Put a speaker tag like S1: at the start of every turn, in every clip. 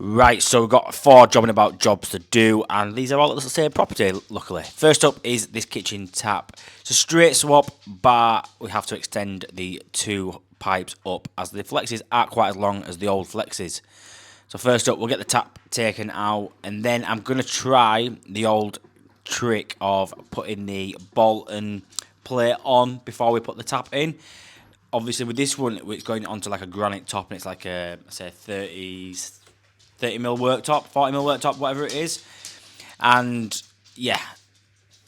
S1: Right, so we've got 4 jobbing about jobs to do, and these are all at the same property, luckily. First up is this kitchen tap. It's a straight swap, but we have to extend the 2 pipes up, as the flexes aren't quite as long as the old flexes. So first up, we'll get the tap taken out, and then I'm going to try the old trick of putting the bolt and plate on before we put the tap in. Obviously, with this one, it's going onto like a granite top, and it's like a, say, 30mm worktop, 40mm worktop, whatever it is. And yeah,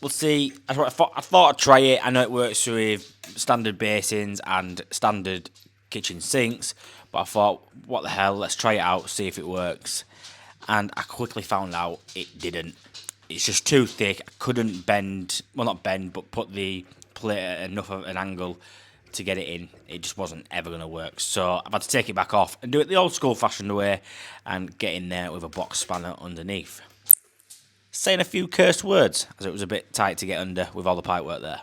S1: we'll see. I thought I'd try it. I know it works with standard basins and standard kitchen sinks, but I thought, what the hell, let's try it out, see if it works. And I quickly found out it didn't. It's just too thick. I couldn't bend, well, not bend, but put the plate at enough of an angle to get it in. It just wasn't ever going to work. So I've had to take it back off and do it the old school fashioned way and get in there with a box spanner underneath. Saying a few cursed words, as it was a bit tight to get under with all the pipe work there.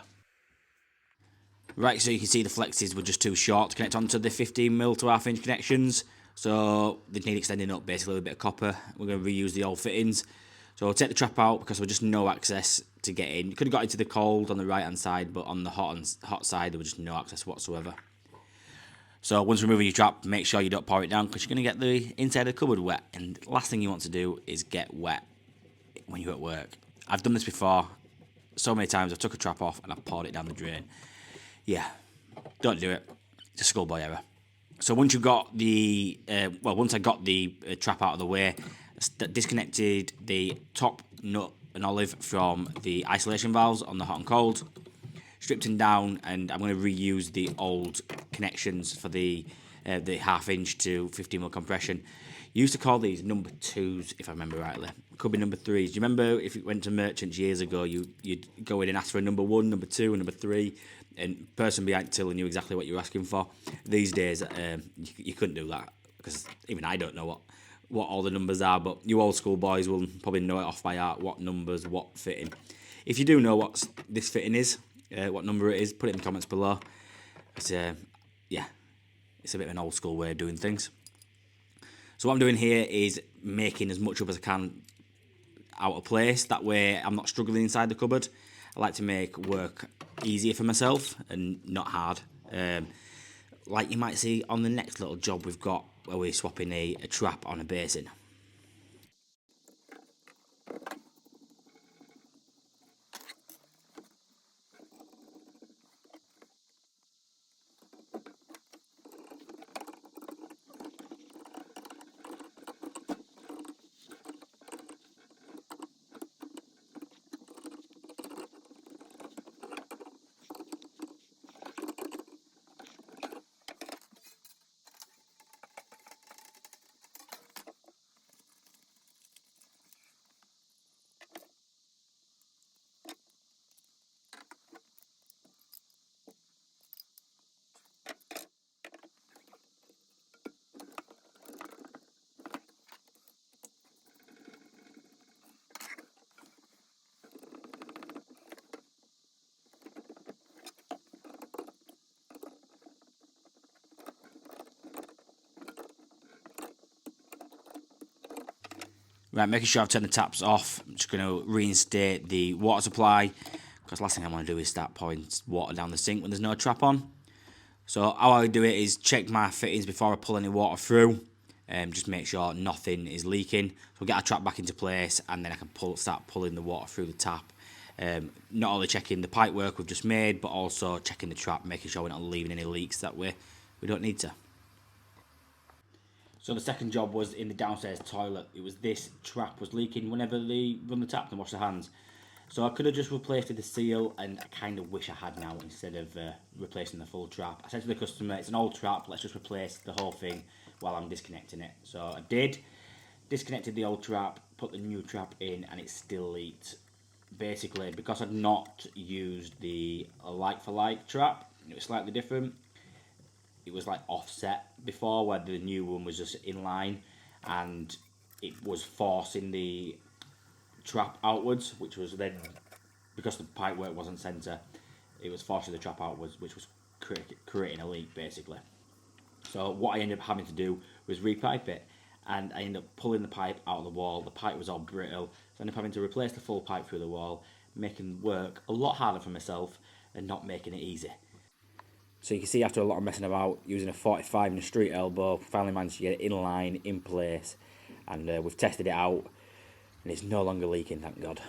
S1: Right, so you can see the flexes were just too short to connect onto the 15mm to 1/2 inch connections. So they need extending up, basically with a bit of copper. We're going to reuse the old fittings. So I'll take the trap out because there was just no access to get in. You could have got into the cold on the right hand side, but on the hot side there was just no access whatsoever. So once removing your trap, make sure you don't pour it down because you're going to get the inside of the cupboard wet. And the last thing you want to do is get wet when you're at work. I've done this before so many times. I've took a trap off and I've poured it down the drain. Yeah, don't do it. It's a schoolboy error. So once you've got the, once I got the trap out of the way, disconnected the top nut and olive from the isolation valves on the hot and cold, stripped them down, and I'm going to reuse the old connections for the 1/2 inch to 15mm compression. You used to call these number 2s, if I remember rightly. Could be number 3s. Do you remember if you went to merchants years ago, you'd go in and ask for a number 1, number 2, and number 3, and the person behind the till knew exactly what you were asking for? These days, you couldn't do that, because even I don't know what all the numbers are, but you old school boys will probably know it off by heart, what numbers, what fitting. If you do know what this fitting is, what number it is, put it in the comments below. It's, yeah, it's a bit of an old school way of doing things. So what I'm doing here is making as much up as I can out of place. That way I'm not struggling inside the cupboard. I like to make work easier for myself and not hard. Like you might see on the next little job we've got, where we're swapping a trap on a basin. Right, making sure I've turned the taps off. I'm just going to reinstate the water supply, because last thing I want to do is start pouring water down the sink when there's no trap on. So how I do it is check my fittings before I pull any water through, and just make sure nothing is leaking. So we'll get our trap back into place, and then I can start pulling the water through the tap. Not only checking the pipe work we've just made, but also checking the trap, making sure we're not leaving any leaks. That way we don't need to. So the second job was in the downstairs toilet. It was this trap was leaking whenever they run the tap and wash their hands. So I could have just replaced the seal, and I kind of wish I had now, instead of replacing the full trap. I said to the customer, it's an old trap, let's just replace the whole thing while I'm disconnecting it. So I did, disconnected the old trap, put the new trap in, and it still leaked. Basically, because I'd not used the like-for-like trap, it was slightly different. It was like offset before, where the new one was just in line, and it was forcing the trap outwards, which was then, because the pipe work wasn't centre, it was forcing the trap outwards, which was creating a leak basically. So what I ended up having to do was repipe it, and I ended up pulling the pipe out of the wall. The pipe was all brittle, so I ended up having to replace the full pipe through the wall, making work a lot harder for myself and not making it easy. So you can see after a lot of messing about, using a 45 and a street elbow, finally managed to get it in line, in place, and we've tested it out, and it's no longer leaking, thank God.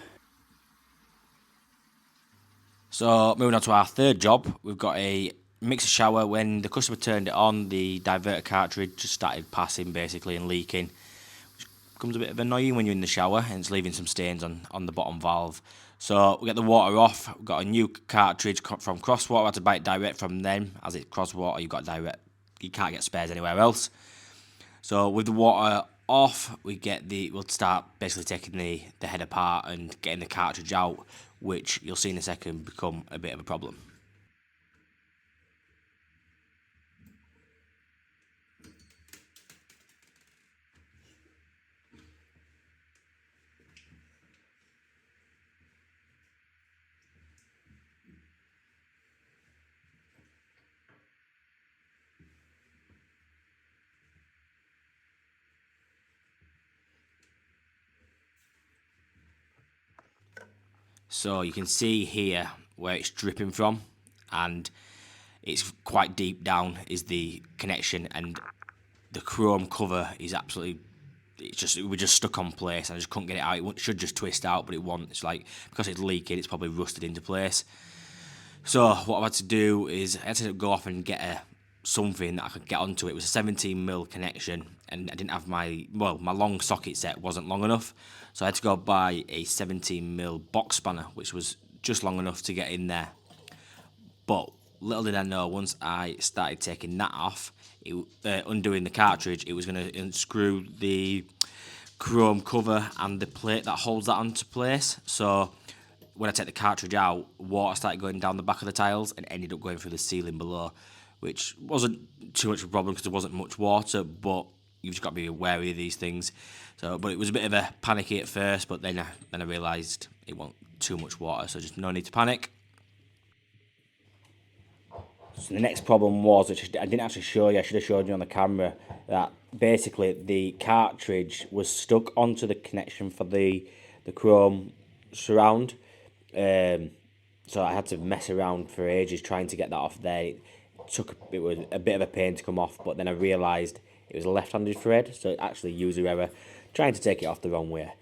S1: So moving on to our third job, we've got a mixer shower. When the customer turned it on, the diverter cartridge just started passing basically and leaking. Becomes a bit of annoying when you're in the shower and it's leaving some stains on the bottom valve. So we get the water off. We've got a new cartridge from Crosswater. I had to buy it direct from them, as it's Crosswater. You've got direct. You can't get spares anywhere else. So with the water off, we'll start basically taking the head apart and getting the cartridge out, which you'll see in a second become a bit of a problem. So you can see here where it's dripping from, and it's quite deep down is the connection, and the chrome cover is absolutely, we're just stuck on place. I just couldn't get it out. It should just twist out, but it won't. It's like, because it's leaking, it's probably rusted into place. So what I've had to do is I had to go off and get something that I could get onto it. It was a 17mm connection, and I didn't have my long socket set wasn't long enough, so I had to go buy a 17mm box spanner, which was just long enough to get in there. But little did I know, once I started taking that off, undoing the cartridge, it was going to unscrew the chrome cover and the plate that holds that onto place. So when I take the cartridge out, water started going down the back of the tiles and ended up going through the ceiling below, which wasn't too much of a problem because there wasn't much water, but you've just got to be wary of these things. So, but it was a bit of a panicky at first, but then I realised it wasn't too much water, so just no need to panic. So the next problem was, which I didn't actually show you, I should have showed you on the camera, that basically the cartridge was stuck onto the connection for the chrome surround. So I had to mess around for ages trying to get that off there. It was a bit of a pain to come off, but then I realised it was a left-handed thread, so actually user error, trying to take it off the wrong way.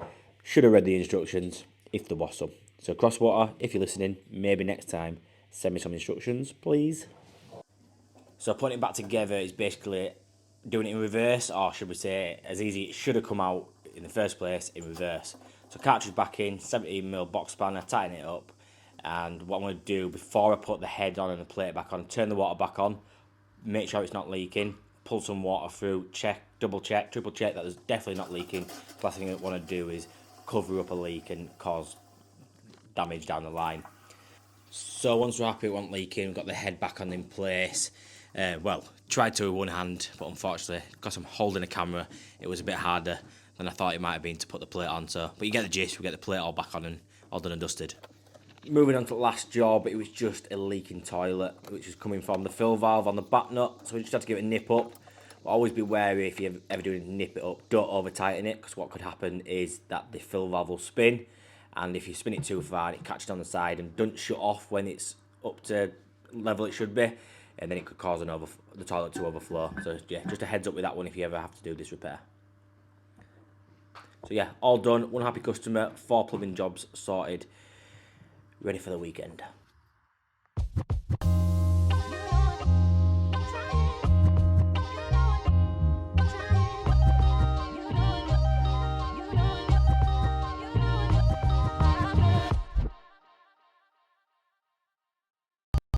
S1: Should have read the instructions if there was some. So Crosswater, if you're listening, maybe next time send me some instructions, please. So putting it back together is basically doing it in reverse, or should we say, as easy it should have come out in the first place, in reverse. So cartridge back in, 17mm box spanner, tighten it up, and what I'm going to do before I put the head on and the plate back on, turn the water back on, make sure it's not leaking, pull some water through, check, double check, triple check that there's definitely not leaking. The last thing I want to do is cover up a leak and cause damage down the line. So once we're happy it wasn't leaking, we've got the head back on in place. Tried to with one hand, but unfortunately, because I'm holding a camera, it was a bit harder than I thought it might have been to put the plate on. So, but you get the gist, we get the plate all back on and all done and dusted. Moving on to the last job, it was just a leaking toilet, which was coming from the fill valve on the back nut, so we just had to give it a nip up. But always be wary if you ever do it, nip it up, don't over tighten it, because what could happen is that the fill valve will spin, and if you spin it too far, it catches on the side and doesn't shut off when it's up to level it should be, and then it could cause the toilet to overflow. So yeah, just a heads up with that one if you ever have to do this repair. So yeah, all done, one happy customer, 4 plumbing jobs sorted, ready for the weekend.